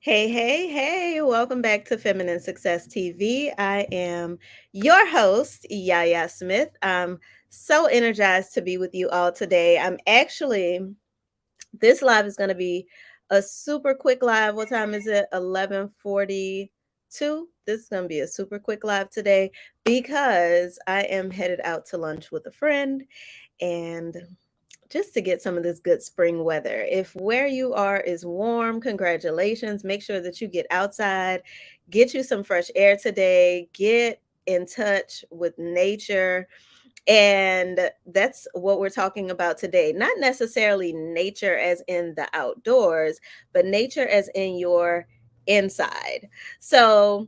Hey, hey, hey, welcome back to Feminine Success TV. I am your host, Yaya Smith. I'm so energized to be with you all today. This live is going to be a super quick live. What time is it? 11:42. This is going to be a super quick live today because I am headed out to lunch with a friend and just to get some of this good spring weather. If where you are is warm, congratulations. Make sure that you get outside, get you some fresh air today, get in touch with nature. And that's what we're talking about today. Not necessarily nature as in the outdoors, but nature as in your inside. So,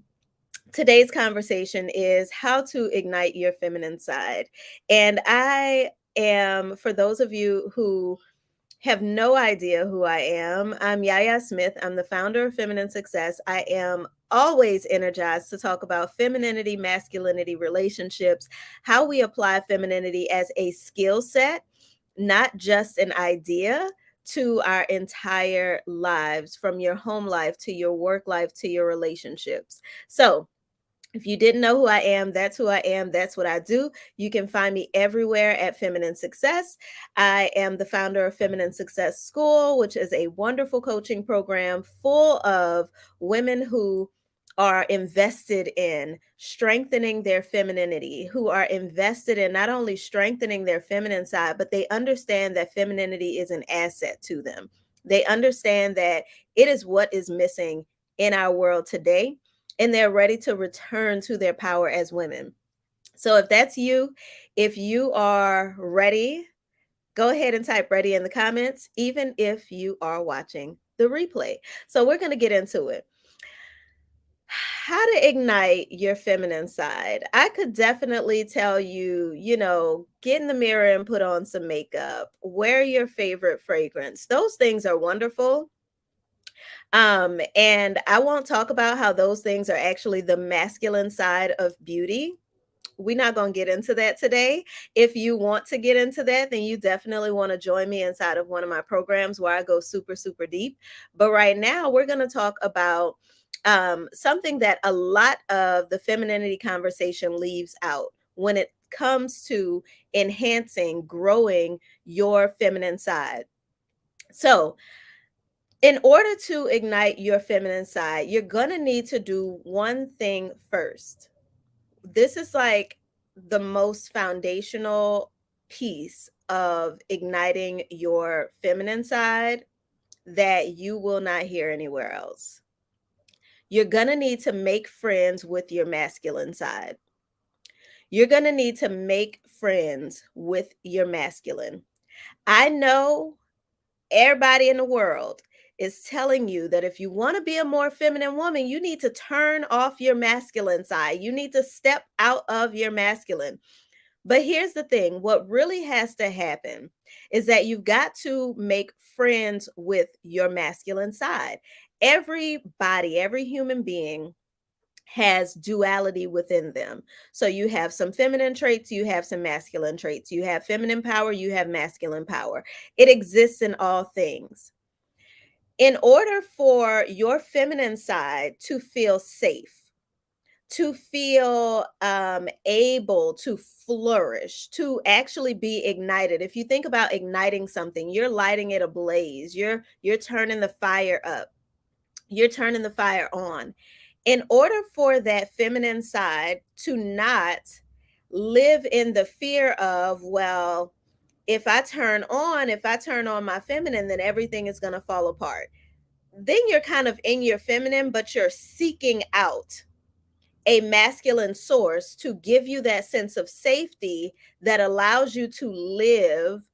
today's conversation is how to ignite your feminine side. And I am, for those of you who have no idea who I am, I'm Yaya Smith. I'm the founder of Feminine Success. I am always energized to talk about femininity, masculinity, relationships, how we apply femininity as a skill set, not just an idea, to our entire lives, from your home life to your work life to your relationships. So, if you didn't know who I am, that's who I am. That's what I do. You can find me everywhere at Feminine Success. I am the founder of Feminine Success School, which is a wonderful coaching program full of women who are invested in strengthening their femininity, who are invested in not only strengthening their feminine side, but they understand that femininity is an asset to them. They understand that it is what is missing in our world today, and they're ready to return to their power as women. So if that's you, if you are ready, go ahead and type ready in the comments, even if you are watching the replay. So we're going to get into it. How to ignite your feminine side. I could definitely tell you, get in the mirror and put on some makeup, wear your favorite fragrance. Those things are wonderful. And I won't talk about how those things are actually the masculine side of beauty. We're not going to get into that today. If you want to get into that, then you definitely want to join me inside of one of my programs where I go super, super deep. But right now, we're going to talk about something that a lot of the femininity conversation leaves out when it comes to enhancing, growing your feminine side. So, in order to ignite your feminine side, you're going to need to do one thing first. This is like the most foundational piece of igniting your feminine side that you will not hear anywhere else. You're going to need to make friends with your masculine side. You're going to need to make friends with your masculine. I know everybody in the world is telling you that if you want to be a more feminine woman, you need to turn off your masculine side. You need to step out of your masculine. But here's the thing, what really has to happen is that you've got to make friends with your masculine side. Everybody, every human being has duality within them. So you have some feminine traits, you have some masculine traits. You have feminine power, you have masculine power. It exists in all things. In order for your feminine side to feel safe, to feel able to flourish, to actually be ignited. If you think about igniting something, you're lighting it ablaze. You're turning the fire up. You're turning the fire on. In order for that feminine side to not live in the fear of, well, if I turn on my feminine, then everything is going to fall apart. Then you're kind of in your feminine, but you're seeking out a masculine source to give you that sense of safety that allows you to live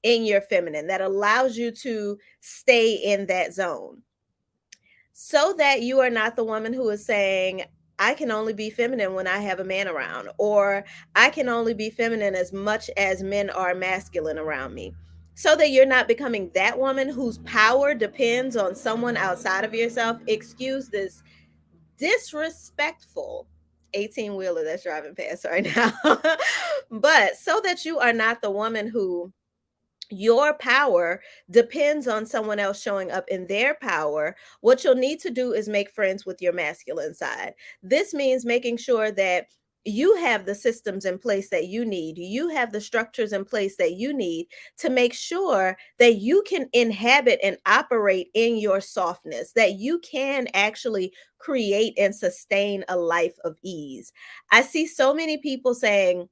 in your feminine, that allows you to stay in that zone, so that you are not the woman who is saying, I can only be feminine when I have a man around, or I can only be feminine as much as men are masculine around me. So that you're not becoming that woman whose power depends on someone outside of yourself. Excuse this disrespectful 18 wheeler that's driving past right now. But so that you are not the woman who your power depends on someone else showing up in their power, what you'll need to do is make friends with your masculine side. This means making sure that you have the systems in place that you need, you have the structures in place that you need to make sure that you can inhabit and operate in your softness, that you can actually create and sustain a life of ease. I see so many people saying,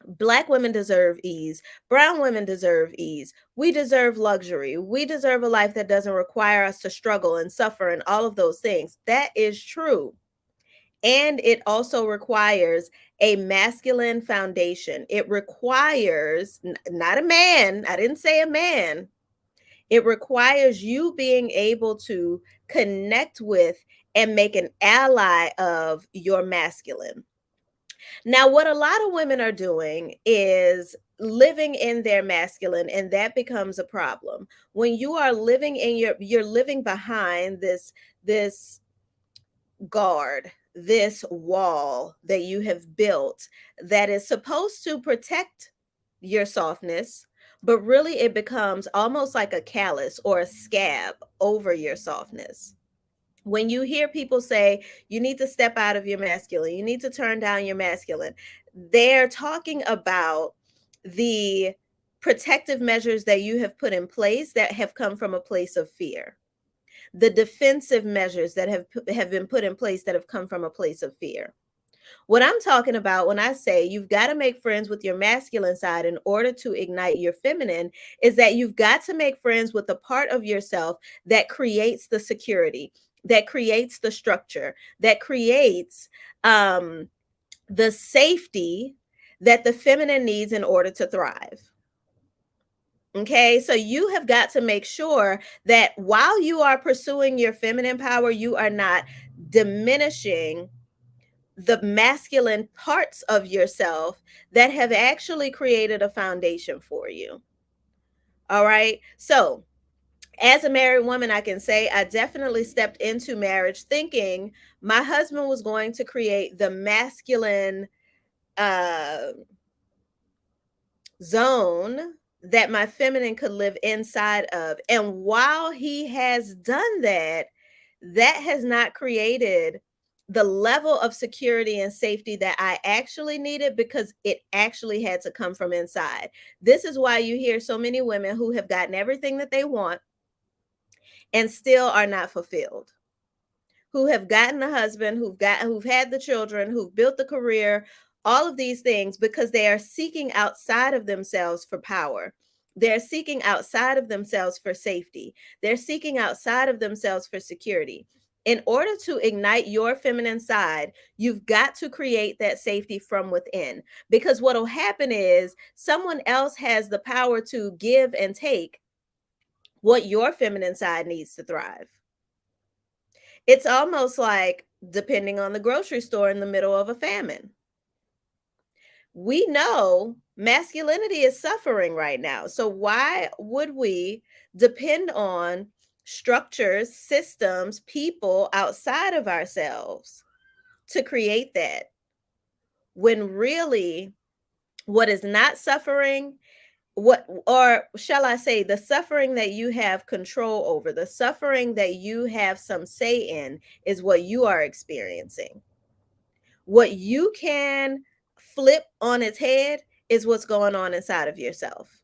Black women deserve ease. Brown women deserve ease. We deserve luxury. We deserve a life that doesn't require us to struggle and suffer and all of those things. That is true. And it also requires a masculine foundation. It requires not a man. I didn't say a man. It requires you being able to connect with and make an ally of your masculine. Now, what a lot of women are doing is living in their masculine, and that becomes a problem. When you are living in you're living behind this guard, this wall that you have built that is supposed to protect your softness, but really it becomes almost like a callus or a scab over your softness. When you hear people say you need to step out of your masculine, you need to turn down your masculine, they're talking about the protective measures that you have put in place that have come from a place of fear. The defensive measures that have been put in place that have come from a place of fear. What I'm talking about when I say you've got to make friends with your masculine side in order to ignite your feminine is that you've got to make friends with the part of yourself that creates the security, that creates the structure, that creates the safety that the feminine needs in order to thrive. Okay, so you have got to make sure that while you are pursuing your feminine power, you are not diminishing the masculine parts of yourself that have actually created a foundation for you. All right. So, as a married woman, I can say I definitely stepped into marriage thinking my husband was going to create the masculine uh, zone that my feminine could live inside of. And while he has done that, that has not created the level of security and safety that I actually needed because it actually had to come from inside. This is why you hear so many women who have gotten everything that they want and still are not fulfilled, who have gotten a husband, who've had the children, who've built the career, all of these things because they are seeking outside of themselves for power. They're seeking outside of themselves for safety. They're seeking outside of themselves for security. In order to ignite your feminine side, you've got to create that safety from within. Because what will happen is someone else has the power to give and take what your feminine side needs to thrive. It's almost like depending on the grocery store in the middle of a famine. We know masculinity is suffering right now. So why would we depend on structures, systems, people outside of ourselves to create that when really what is not suffering, what, or shall I say, the suffering that you have control over, the suffering that you have some say in is what you are experiencing. What you can flip on its head is what's going on inside of yourself.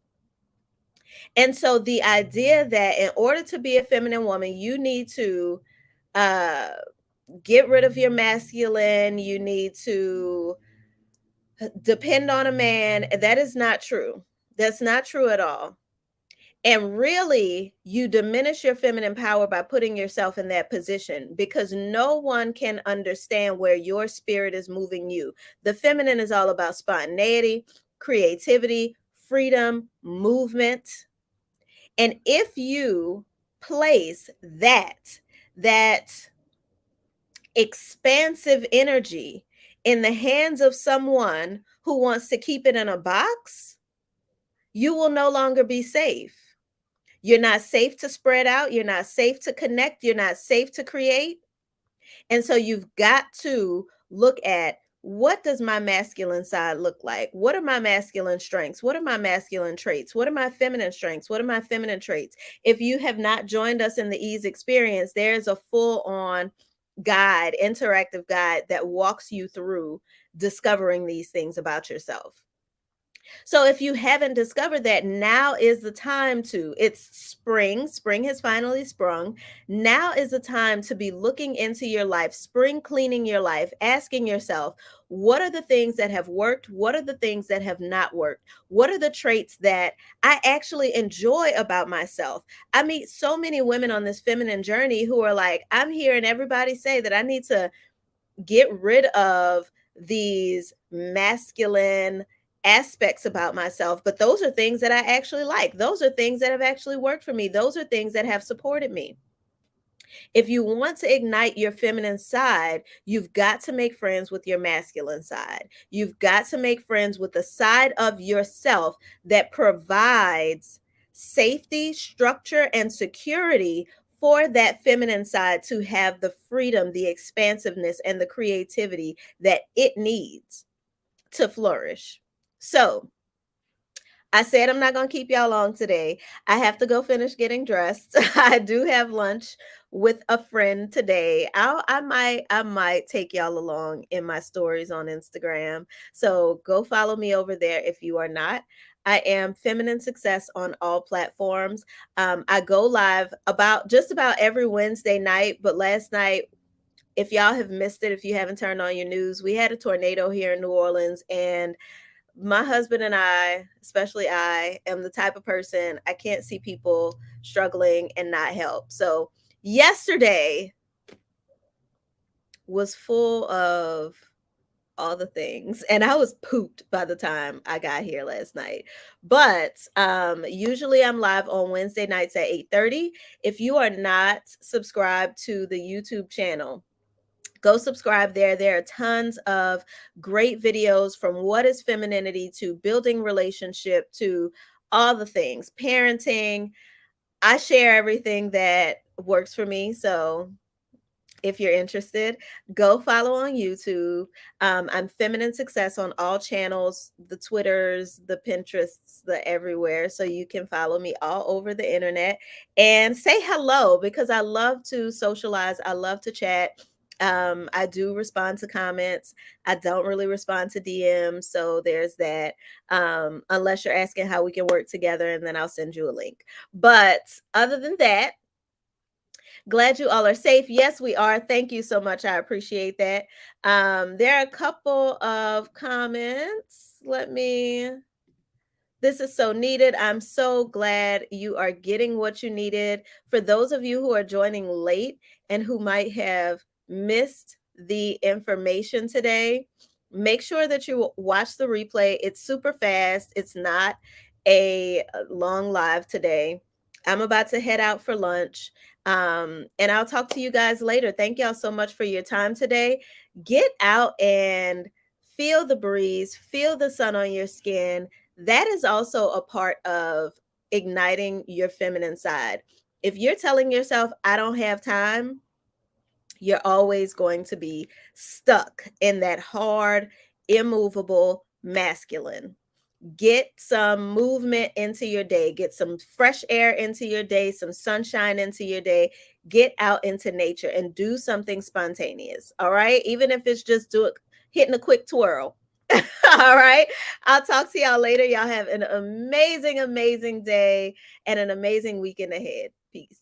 And so the idea that in order to be a feminine woman, you need to uh get rid of your masculine, you need to depend on a man, that is not true. That's not true at all. And really, you diminish your feminine power by putting yourself in that position because no one can understand where your spirit is moving you. The feminine is all about spontaneity, creativity, freedom, movement. And if you place that expansive energy in the hands of someone who wants to keep it in a box, you will no longer be safe. You're not safe to spread out. You're not safe to connect. You're not safe to create. And so you've got to look at what does my masculine side look like? What are my masculine strengths? What are my masculine traits? What are my feminine strengths? What are my feminine traits? If you have not joined us in the ease experience, there's a full on guide, interactive guide that walks you through discovering these things about yourself. So if you haven't discovered that, now is the time to. It's spring. Spring has finally sprung. Now is the time to be looking into your life, spring cleaning your life, asking yourself, what are the things that have worked? What are the things that have not worked? What are the traits that I actually enjoy about myself? I meet so many women on this feminine journey who are like, I'm hearing everybody say that I need to get rid of these masculine aspects about myself, but those are things that I actually like. Those are things that have actually worked for me. Those are things that have supported me. If you want to ignite your feminine side, you've got to make friends with your masculine side. You've got to make friends with the side of yourself that provides safety, structure, and security for that feminine side to have the freedom, the expansiveness, and the creativity that it needs to flourish. So, I said I'm not going to keep y'all long today. I have to go finish getting dressed. I do have lunch with a friend today. I might take y'all along in my stories on Instagram. So go follow me over there if you are not. I am Feminine Success on all platforms. I go live about just about every Wednesday night, but last night, if y'all have missed it, if you haven't turned on your news, we had a tornado here in New Orleans, and my husband and I, especially I, am the type of person I can't see people struggling and not help. So yesterday was full of all the things, and I was pooped by the time I got here last night. But usually I'm live on Wednesday nights at 8:30. If you are not subscribed to the YouTube channel, go subscribe there. There are tons of great videos, from what is femininity to building relationship to all the things, parenting. I share everything that works for me. So if you're interested, go follow on YouTube. I'm Feminine Success on all channels, the Twitters, the Pinterests, the everywhere. So you can follow me all over the internet and say hello, because I love to socialize. I love to chat. I do respond to comments. I don't really respond to DMs. So there's that. Unless you're asking how we can work together, and then I'll send you a link. But other than that, glad you all are safe. Yes, we are. Thank you so much. I appreciate that. There are a couple of comments. This is so needed. I'm so glad you are getting what you needed. For those of you who are joining late and who might have missed the information today, make sure that you watch the replay. It's super fast. It's not a long live today. I'm about to head out for lunch. And I'll talk to you guys later. Thank y'all so much for your time today. Get out and feel the breeze, feel the sun on your skin. That is also a part of igniting your feminine side. If you're telling yourself, I don't have time, you're always going to be stuck in that hard, immovable masculine. Get some movement into your day, get some fresh air into your day, some sunshine into your day. Get out into nature and do something spontaneous. All right, even if it's just hitting a quick twirl. All right, I'll talk to y'all later. Y'all have an amazing day and an amazing weekend ahead. Peace.